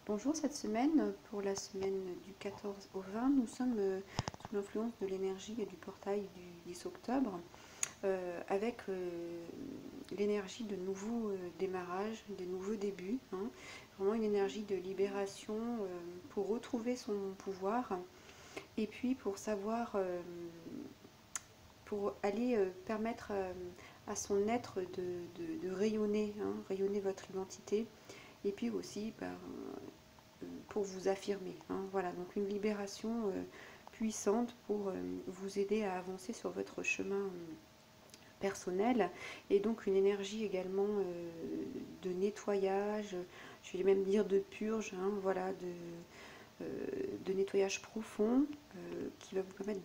Bonjour, cette semaine, pour la semaine du 14 au 20, nous sommes sous l'influence de l'énergie du portail du 10 octobre, avec l'énergie de nouveaux démarrages, de nouveaux débuts, hein. Vraiment une énergie de libération pour retrouver son pouvoir, et puis pour savoir, pour aller permettre à son être de rayonner, hein, rayonner votre identité, et puis aussi pour vous affirmer, hein. Voilà, donc une libération puissante pour vous aider à avancer sur votre chemin personnel, et donc une énergie également de nettoyage, je vais même dire de purge, hein, voilà, de nettoyage profond qui va vous permettre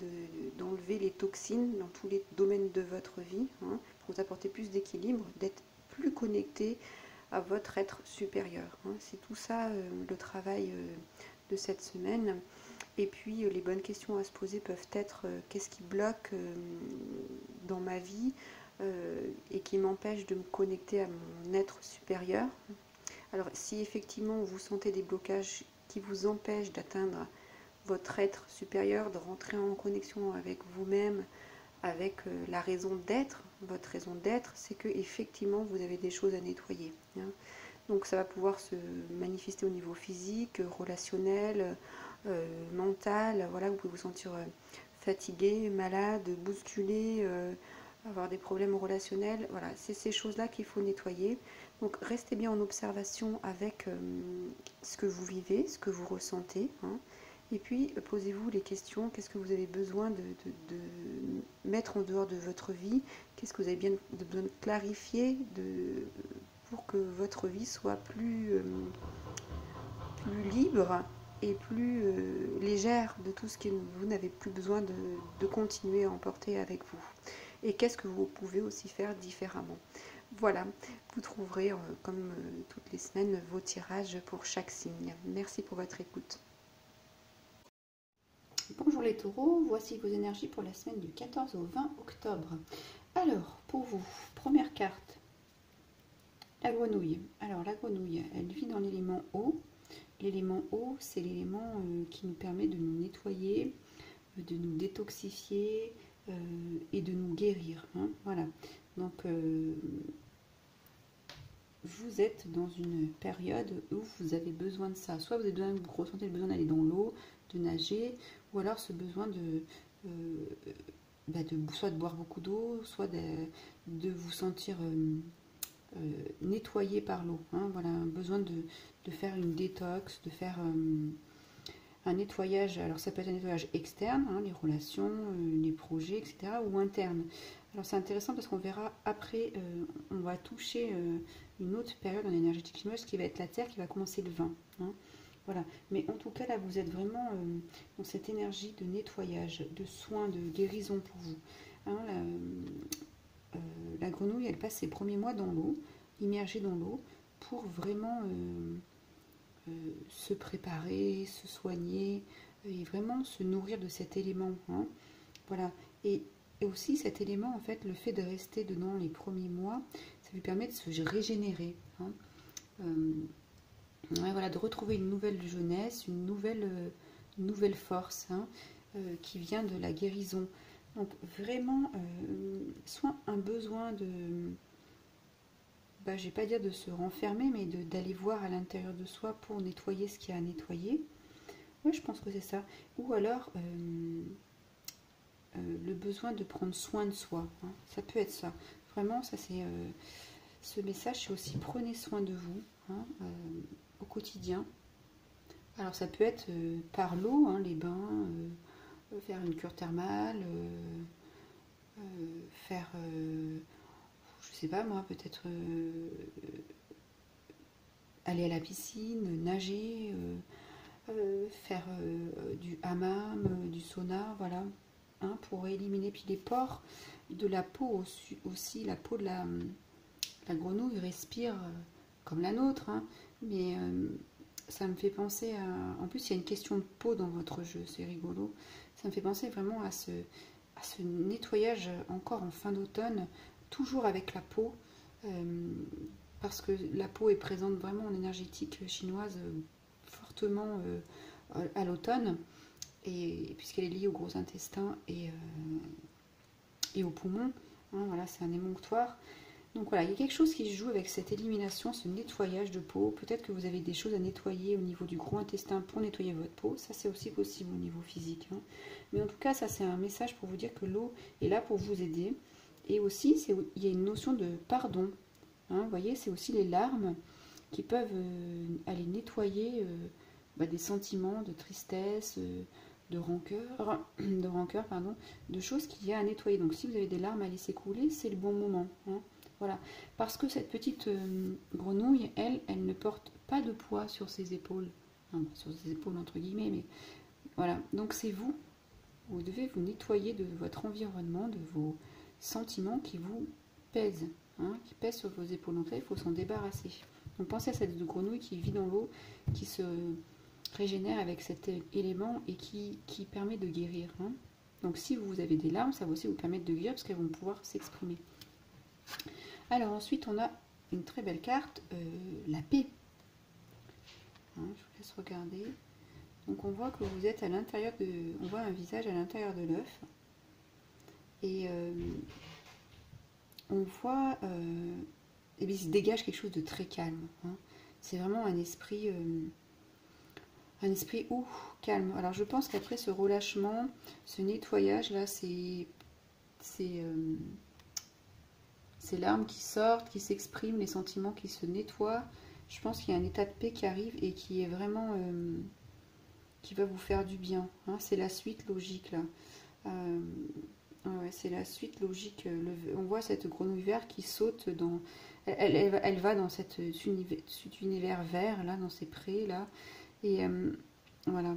d'enlever les toxines dans tous les domaines de votre vie, hein, pour vous apporter plus d'équilibre, d'être plus connecté à votre être supérieur, hein. C'est tout ça le travail de cette semaine. Et puis les bonnes questions à se poser peuvent être qu'est-ce qui bloque dans ma vie et qui m'empêche de me connecter à mon être supérieur. Alors si effectivement vous sentez des blocages qui vous empêchent d'atteindre votre être supérieur, de rentrer en connexion avec vous-même, avec la raison d'être, votre raison d'être, c'est que effectivement vous avez des choses à nettoyer, hein. Donc ça va pouvoir se manifester au niveau physique, relationnel, mental. Voilà, vous pouvez vous sentir fatigué, malade, bousculé, avoir des problèmes relationnels. Voilà, c'est ces choses-là qu'il faut nettoyer. Donc restez bien en observation avec ce que vous vivez, ce que vous ressentez, hein. Et puis posez-vous les questions, qu'est-ce que vous avez besoin de mettre en dehors de votre vie, qu'est-ce que vous avez besoin de clarifier pour que votre vie soit plus libre et plus légère de tout ce que vous n'avez plus besoin de continuer à emporter avec vous. Et qu'est-ce que vous pouvez aussi faire différemment. Voilà, vous trouverez comme toutes les semaines vos tirages pour chaque signe. Merci pour votre écoute. Bonjour les taureaux, voici vos énergies pour la semaine du 14 au 20 octobre. Alors, pour vous, première carte, la grenouille. Alors la grenouille, elle vit dans l'élément eau. L'élément eau, c'est l'élément qui nous permet de nous nettoyer, de nous détoxifier et de nous guérir, hein. Voilà, donc vous êtes dans une période où vous avez besoin de ça. Soit vous ressentez le besoin d'aller dans l'eau, de nager, ou alors ce besoin soit de boire beaucoup d'eau, soit de vous sentir nettoyé par l'eau, hein. Voilà, un besoin de faire une détox, de faire un nettoyage. Alors ça peut être un nettoyage externe, hein, les relations, les projets, etc., ou interne. Alors c'est intéressant parce qu'on verra après, on va toucher une autre période en énergétique chinoise qui va être la Terre, qui va commencer le 20, hein. Voilà, mais en tout cas là vous êtes vraiment dans cette énergie de nettoyage, de soins, de guérison pour vous, hein. La grenouille, elle passe ses premiers mois dans l'eau, immergée dans l'eau, pour vraiment se préparer, se soigner et vraiment se nourrir de cet élément, hein. Voilà, et aussi cet élément, en fait, le fait de rester dedans les premiers mois, ça lui permet de se régénérer, hein. Ouais, voilà, de retrouver une nouvelle jeunesse, une nouvelle force, hein, qui vient de la guérison. Donc vraiment, soit un besoin de, je vais pas dire de se renfermer, mais d'aller voir à l'intérieur de soi pour nettoyer ce qu'il y a à nettoyer. Oui, je pense que c'est ça. Ou alors le besoin de prendre soin de soi, hein. Ça peut être ça. Vraiment, ça c'est ce message, c'est aussi prenez soin de vous, hein, au quotidien. Alors ça peut être par l'eau, hein, les bains, faire une cure thermale, faire, je sais pas moi, peut-être aller à la piscine, nager, faire du hammam, du sauna, voilà, hein, pour éliminer. Puis les pores de la peau aussi, la peau de la grenouille respire comme la nôtre, hein, mais ça me fait penser à... En plus, il y a une question de peau dans votre jeu, c'est rigolo. Ça me fait penser vraiment à ce nettoyage encore en fin d'automne, toujours avec la peau, parce que la peau est présente vraiment en énergétique chinoise fortement à l'automne, et puisqu'elle est liée au gros intestin et aux poumons. Hein, voilà, c'est un émonctoire. Donc voilà, il y a quelque chose qui se joue avec cette élimination, ce nettoyage de peau. Peut-être que vous avez des choses à nettoyer au niveau du gros intestin pour nettoyer votre peau. Ça, c'est aussi possible au niveau physique. Hein. Mais en tout cas, ça, c'est un message pour vous dire que l'eau est là pour vous aider. Et aussi, il y a une notion de pardon. Hein, vous voyez, c'est aussi les larmes qui peuvent aller nettoyer des sentiments de tristesse, de rancœur, pardon, de choses qu'il y a à nettoyer. Donc si vous avez des larmes à laisser couler, c'est le bon moment. Hein. Voilà. Parce que cette petite grenouille, elle ne porte pas de poids sur ses épaules. Enfin, sur ses épaules entre guillemets, mais voilà. Donc c'est vous. Vous devez vous nettoyer de votre environnement, de vos sentiments qui vous pèsent, hein, qui pèsent sur vos épaules. Donc là, il faut s'en débarrasser. Donc pensez à cette grenouille qui vit dans l'eau, qui se régénère avec cet élément et qui permet de guérir. Hein. Donc si vous avez des larmes, ça va aussi vous permettre de guérir parce qu'elles vont pouvoir s'exprimer. Alors ensuite, on a une très belle carte, la paix. Hein, je vous laisse regarder. Donc on voit que vous êtes à l'intérieur de... On voit un visage à l'intérieur de l'œuf. Et on voit... et bien, il se dégage quelque chose de très calme. Hein. C'est vraiment un esprit calme. Alors je pense qu'après ce relâchement, ce nettoyage là, c'est larmes qui sortent, qui s'expriment, les sentiments qui se nettoient. Je pense qu'il y a un état de paix qui arrive et qui est vraiment qui va vous faire du bien. Hein. C'est la suite logique là. Ouais, c'est la suite logique. On voit cette grenouille verte qui saute dans... Elle va dans cet univers vert, là, dans ces prés, là. Et voilà.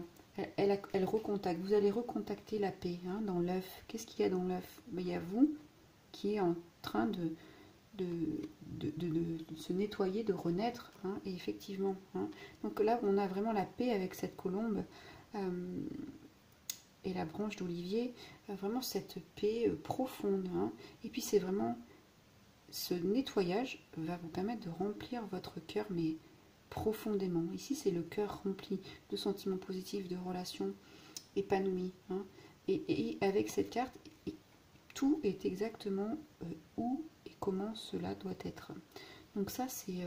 Elle recontacte. Vous allez recontacter la paix hein, dans l'œuf. Qu'est-ce qu'il y a dans l'œuf? Il y a vous qui est en train de se nettoyer, de renaître. Hein, et effectivement. Hein. Donc là, on a vraiment la paix avec cette colombe. Et la branche d'olivier, vraiment cette paix profonde. Hein. Et puis c'est vraiment, ce nettoyage va vous permettre de remplir votre cœur, mais profondément. Ici c'est le cœur rempli de sentiments positifs, de relations épanouies. Hein. Et avec cette carte, tout est exactement où et comment cela doit être. Donc ça c'est...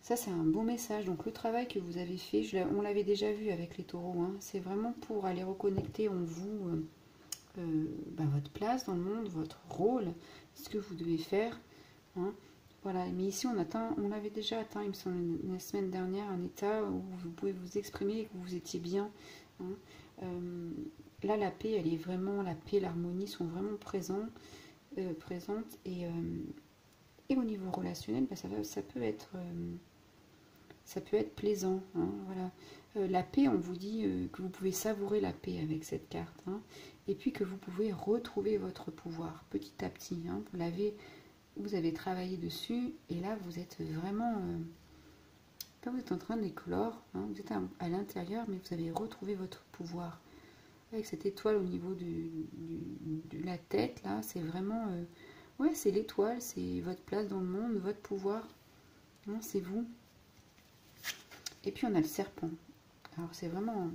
Ça, c'est un bon message. Donc, le travail que vous avez fait, on l'avait déjà vu avec les taureaux, hein, c'est vraiment pour aller reconnecter en vous votre place dans le monde, votre rôle, ce que vous devez faire. Hein. Voilà. Mais ici, on avait déjà atteint, il me semble, la semaine dernière, un état où vous pouvez vous exprimer et que vous étiez bien. Hein. Là, la paix, elle est vraiment, la paix, l'harmonie sont vraiment présentes. Et au niveau relationnel, ça peut être... ça peut être plaisant. Hein, voilà. La paix, on vous dit que vous pouvez savourer la paix avec cette carte. Hein, et puis que vous pouvez retrouver votre pouvoir petit à petit. Hein, vous avez travaillé dessus et là, vous êtes vraiment... là, vous êtes en train d'éclore. Hein, vous êtes à l'intérieur, mais vous avez retrouvé votre pouvoir. Avec cette étoile au niveau de la tête, là, c'est vraiment... ouais, c'est l'étoile, c'est votre place dans le monde, votre pouvoir. Hein, c'est vous. Et puis on a le serpent. Alors c'est vraiment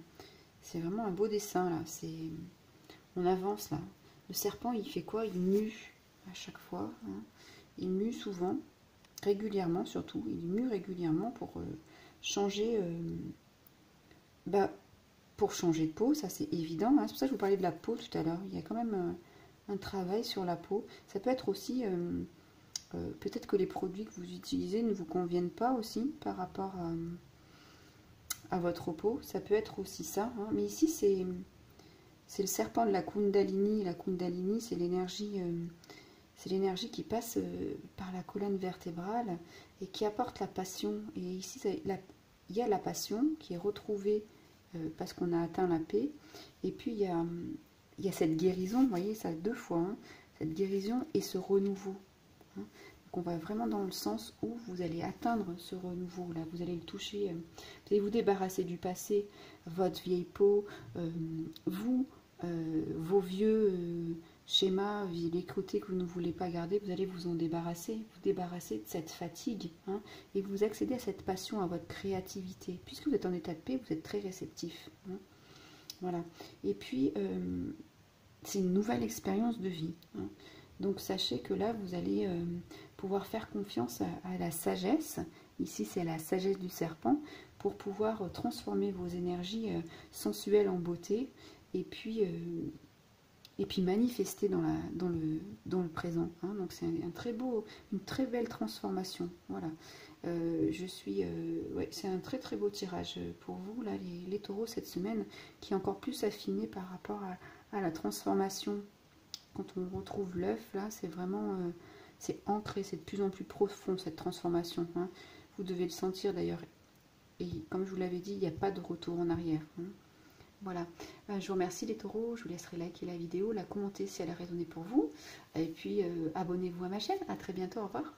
un beau dessin là. On avance là. Le serpent il fait quoi? Il mue à chaque fois. Hein. Il mue souvent, régulièrement surtout. Il mue régulièrement pour changer. Pour changer de peau, ça c'est évident. Hein. C'est pour ça que je vous parlais de la peau tout à l'heure. Il y a quand même un travail sur la peau. Ça peut être aussi peut-être que les produits que vous utilisez ne vous conviennent pas aussi par rapport à votre peau, ça peut être aussi ça. Hein. Mais ici, c'est le serpent de la Kundalini. La Kundalini, c'est l'énergie qui passe par la colonne vertébrale et qui apporte la passion. Et ici, il y a la passion qui est retrouvée parce qu'on a atteint la paix. Et puis, il y a cette guérison, vous voyez, ça 2 fois. Hein, cette guérison et ce renouveau. Hein. Donc on va vraiment dans le sens où vous allez atteindre ce renouveau là, vous allez le toucher, vous allez vous débarrasser du passé, votre vieille peau, vos vieux schémas, les côtés que vous ne voulez pas garder, vous allez vous en débarrasser, vous débarrasser de cette fatigue, hein, et vous accéder à cette passion, à votre créativité. Puisque vous êtes en état de paix, vous êtes très réceptif. Hein. Voilà. Et puis, c'est une nouvelle expérience de vie. Hein. Donc, sachez que là, vous allez pouvoir faire confiance à la sagesse. Ici, c'est la sagesse du serpent pour pouvoir transformer vos énergies sensuelles en beauté et puis manifester dans le présent. Hein. Donc, c'est un très beau, une très belle transformation. Voilà. Ouais, c'est un très très beau tirage pour vous, là, les taureaux, cette semaine, qui est encore plus affiné par rapport à la transformation. Quand on retrouve l'œuf, là, c'est vraiment, c'est ancré, c'est de plus en plus profond, cette transformation. Hein. Vous devez le sentir d'ailleurs. Et comme je vous l'avais dit, il n'y a pas de retour en arrière. Hein. Voilà. Je vous remercie les taureaux. Je vous laisserai liker la vidéo, la commenter si elle a résonné pour vous. Et puis, abonnez-vous à ma chaîne. À très bientôt. Au revoir.